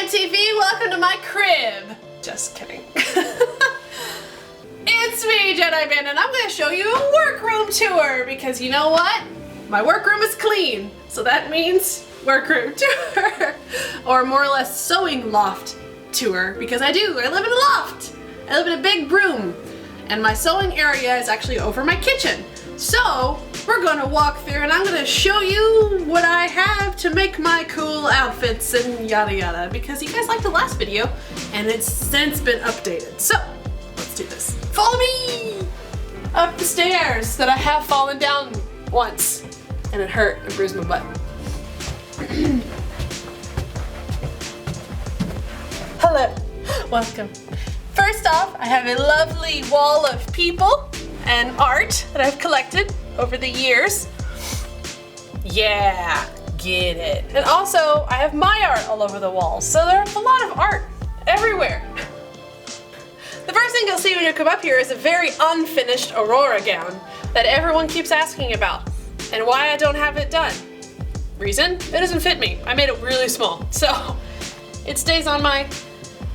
TV, welcome to my crib. Just kidding. It's me, Jedimanda, and I'm going to show you a workroom tour because you know what? My workroom is clean, so that means workroom tour. Or more or less sewing loft tour because I live in a loft. I live in a big room and my sewing area is actually over my kitchen. So we're going to walk through and I'm going to show you what I have to make my cool outfits and yada yada because you guys liked the last video and it's since been updated. So let's do this. Follow me up the stairs that I have fallen down once and it hurt and bruised my butt. Hello, welcome. First off, I have a lovely wall of people and art that I've collected over the years. Yeah, get it. And also, I have my art all over the walls, so there's a lot of art everywhere. The first thing you'll see when you come up here is a very unfinished Aurora gown that everyone keeps asking about and why I don't have it done. Reason? It doesn't fit me. I made it really small, so it stays on my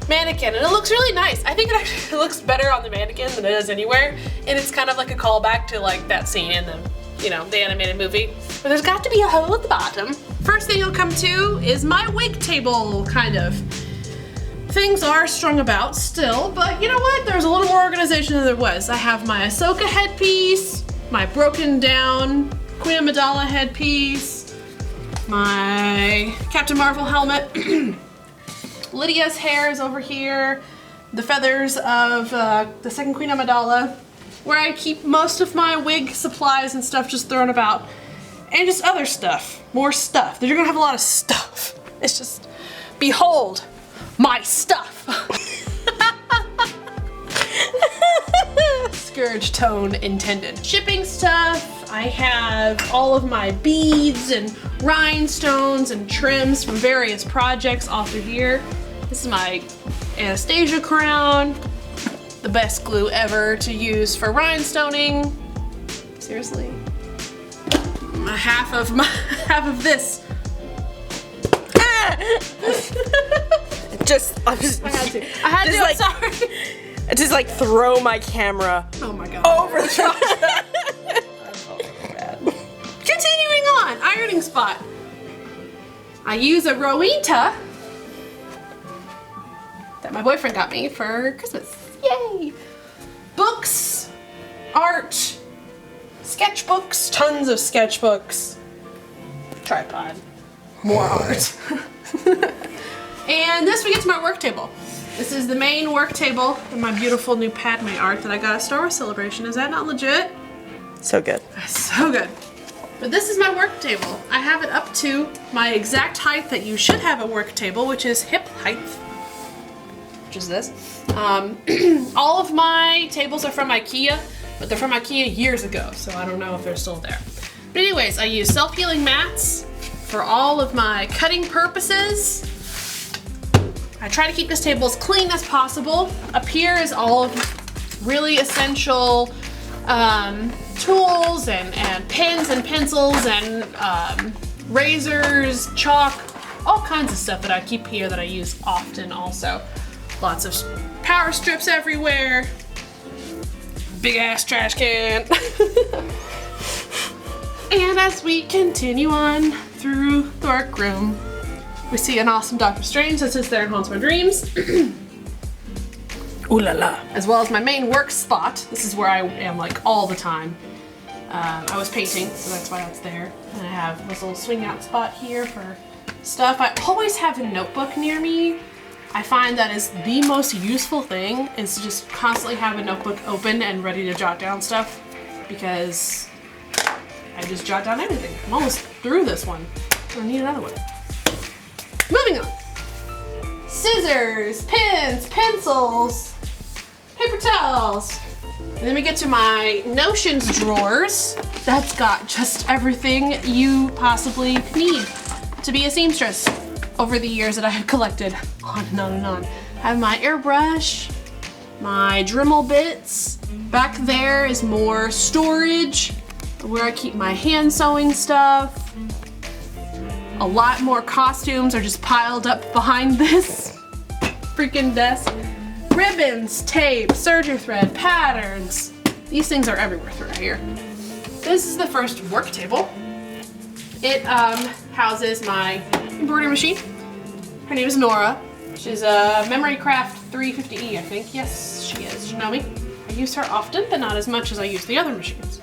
mannequin and it looks really nice. I think it actually looks better on the mannequin than it does anywhere, and it's kind of like a callback to like that scene in the, you know, the animated movie. But there's got to be a hole at the bottom. First thing you'll come to is my wig table, kind of. Things are strung about still, but you know what? There's a little more organization than there was. I have my Ahsoka headpiece, my broken down Queen Amidala headpiece, my Captain Marvel helmet, Lydia's hair is over here, the feathers of the second Queen Amidala, where I keep most of my wig supplies and stuff just thrown about, and just other stuff, more stuff. You're gonna have a lot of stuff. It's just, behold, my stuff. Scourge tone intended. Shipping stuff. I have all of my beads and rhinestones and trims from various projects all through here. This is my Anastasia crown. The best glue ever to use for rhinestoning. Seriously. Half of this. I had to, like, sorry. I just like throw my camera over the top. Continuing on, ironing spot. I use a Rowita that my boyfriend got me for Christmas. Yay! Books, art, sketchbooks, tons of sketchbooks, tripod, more art. And this we get to my work table. This is the main work table and my beautiful new Padme art that I got at Star Wars Celebration. Is that not legit? So good. So good. But this is my work table. I have it up to my exact height that you should have a work table, which is hip height, which is this. All of my tables are from IKEA, but they're from IKEA years ago, so I don't know if they're still there. But anyways, I use self-healing mats for all of my cutting purposes. I try to keep this table as clean as possible. Up here is all of really essential tools and pens and pencils and razors, chalk, all kinds of stuff that I keep here that I use often also. Lots of power strips everywhere. Big ass trash can. And as we continue on through the workroom, we see an awesome Doctor Strange that sits there and haunts my dreams. Ooh la la. As well as my main work spot. This is where I am like all the time. I was painting, so that's why that's there. And I have this little swing out spot here for stuff. I always have a notebook near me. I find that is the most useful thing, is to just constantly have a notebook open and ready to jot down stuff, because I just jot down everything. I'm almost through this one. I need another one. Moving on. Scissors, pens, pencils, paper towels. And then we get to my notions drawers. That's got just everything you possibly need to be a seamstress over the years that I have collected on and on and on. I have my airbrush, my Dremel bits. Back there is more storage where I keep my hand sewing stuff. A lot more costumes are just piled up behind this freaking desk. Ribbons, tape, serger thread, patterns. These things are everywhere through here. This is the first work table. It houses my embroidery machine. Her name is Nora. She's a Memory Craft 350E, I think. Yes, she is. You know me. I use her often, but not as much as I use the other machines.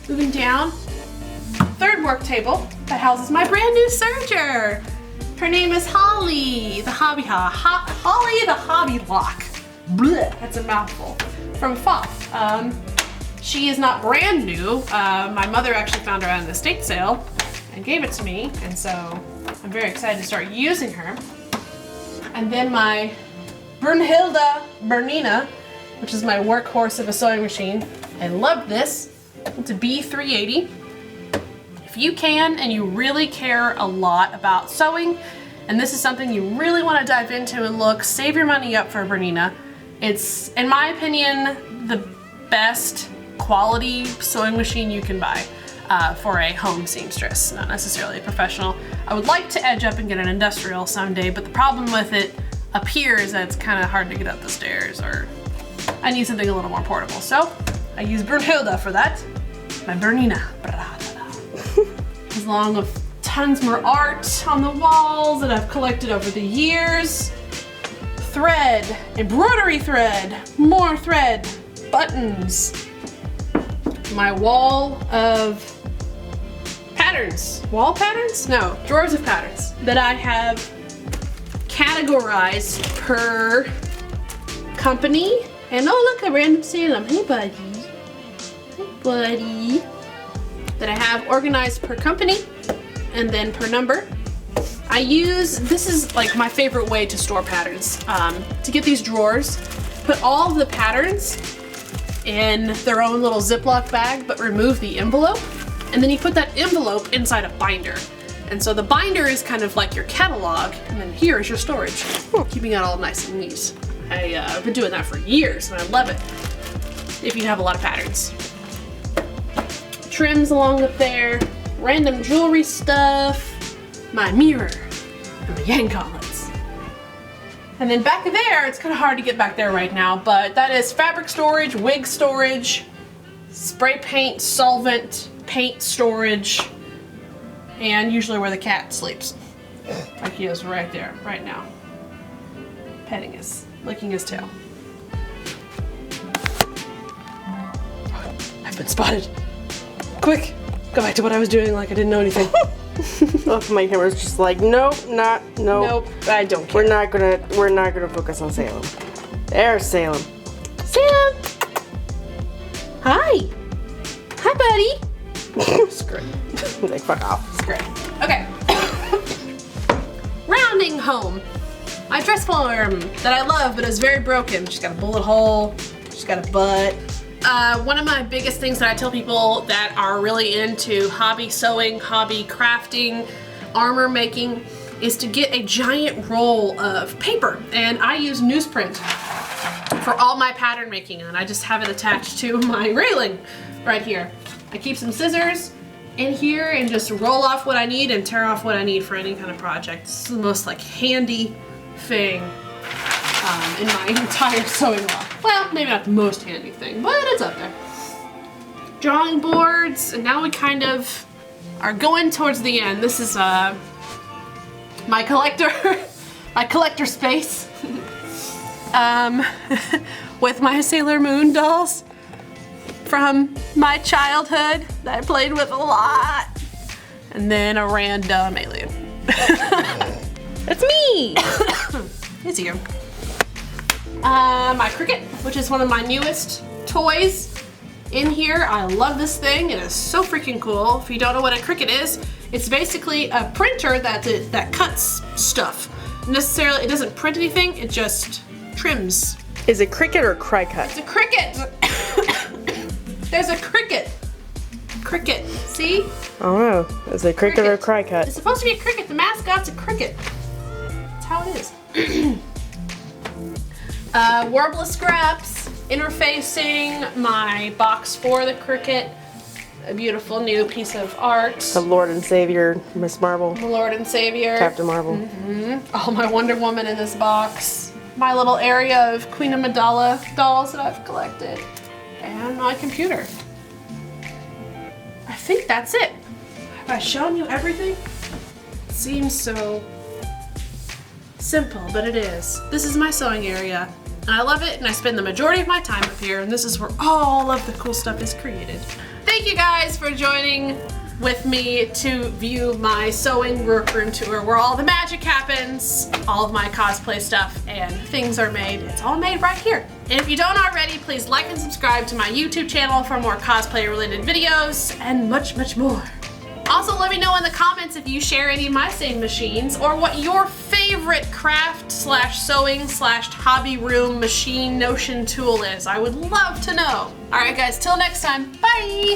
Moving down, third work table that houses my brand new serger. Her name is Holly, the Hobby Holly the Hobby Lock. Blech, that's a mouthful. From FOF. She is not brand new. My mother actually found her at an estate sale and gave it to me, and so I'm very excited to start using her. And then my Brunhilde Bernina, which is my workhorse of a sewing machine. I love this. It's a B380. If you can and you really care a lot about sewing, and this is something you really want to dive into and look, save your money up for a Bernina. It's, in my opinion, the best quality sewing machine you can buy for a home seamstress, not necessarily a professional. I would like to edge up and get an industrial someday, but the problem with it up here is that it's kind of hard to get up the stairs, or I need something a little more portable. So I use Brunhilde for that. My Bernina. Along with tons more art on the walls that I've collected over the years. Thread, embroidery thread, more thread, buttons. My wall of patterns. Wall patterns? No, drawers of patterns that I have categorized per company. And oh look, a random Salem. Hey buddy. Hey buddy. That I have organized per company and then per number. I use, this is like my favorite way to store patterns. To get these drawers, put all of the patterns in their own little Ziploc bag, but remove the envelope. And then you put that envelope inside a binder. And so the binder is kind of like your catalog, and then here is your storage. Keeping it all nice and neat. I've been doing that for years and I love it. If you have a lot of patterns. Trims along up there, random jewelry stuff, my mirror, and my yang gauntlets. And then back there, it's kind of hard to get back there right now, but that is fabric storage, wig storage, spray paint, solvent, paint storage, and usually where the cat sleeps. Like he is right there, right now. Petting his, licking his tail. I've been spotted. Quick, go back to what I was doing like I didn't know anything. Oh, my camera's just like, nope, Nope, I don't care. We're not gonna focus on Salem. There's Salem. Salem! Hi! Hi, buddy! Screw it. Like, fuck off. It's great. Okay. Rounding home. My dress form that I love, but is very broken. She's got a bullet hole. She's got a butt. One of my biggest things that I tell people that are really into hobby sewing, hobby crafting, armor making, is to get a giant roll of paper. And I use newsprint for all my pattern making, and I just have it attached to my railing right here. I keep some scissors in here and just roll off what I need and tear off what I need for any kind of project. This is the most like handy thing in my entire sewing log. Well, maybe not the most handy thing, but it's up there. Drawing boards, and now we kind of are going towards the end. This is my collector space with my Sailor Moon dolls from my childhood that I played with a lot, and then a random alien. It's me! It's you. My Cricut, which is one of my newest toys in here. I love this thing. It is so freaking cool. If you don't know what a Cricut is, it's basically a printer that cuts stuff. Necessarily, it doesn't print anything, it just trims. Is it Cricut or Cricut? It's a Cricut! There's a Cricut. Cricut, see? Oh no, is it Cricut or Cricut? It's supposed to be a Cricut. The mascot's a Cricut. That's how it is. Warbless scraps. interfacing my box for the Cricut. A beautiful new piece of art. The Lord and Savior, Miss Marvel. The Lord and Savior. Captain Marvel. Oh, my Wonder Woman in this box. My little area of Queen Amidala dolls that I've collected. And my computer. I think that's it. Have I shown you everything? It seems so simple, but it is. This is my sewing area, and I love it, and I spend the majority of my time up here, and this is where all of the cool stuff is created. Thank you guys for joining with me to view my sewing workroom tour where all the magic happens, all of my cosplay stuff and things are made. It's all made right here. And if you don't already, please like and subscribe to my YouTube channel for more cosplay related videos and much, much more. Also, let me know in the comments if you share any of my sewing machines or what your favorite craft slash sewing slash hobby room machine notion tool is. I would love to know. All right, guys, till next time, bye.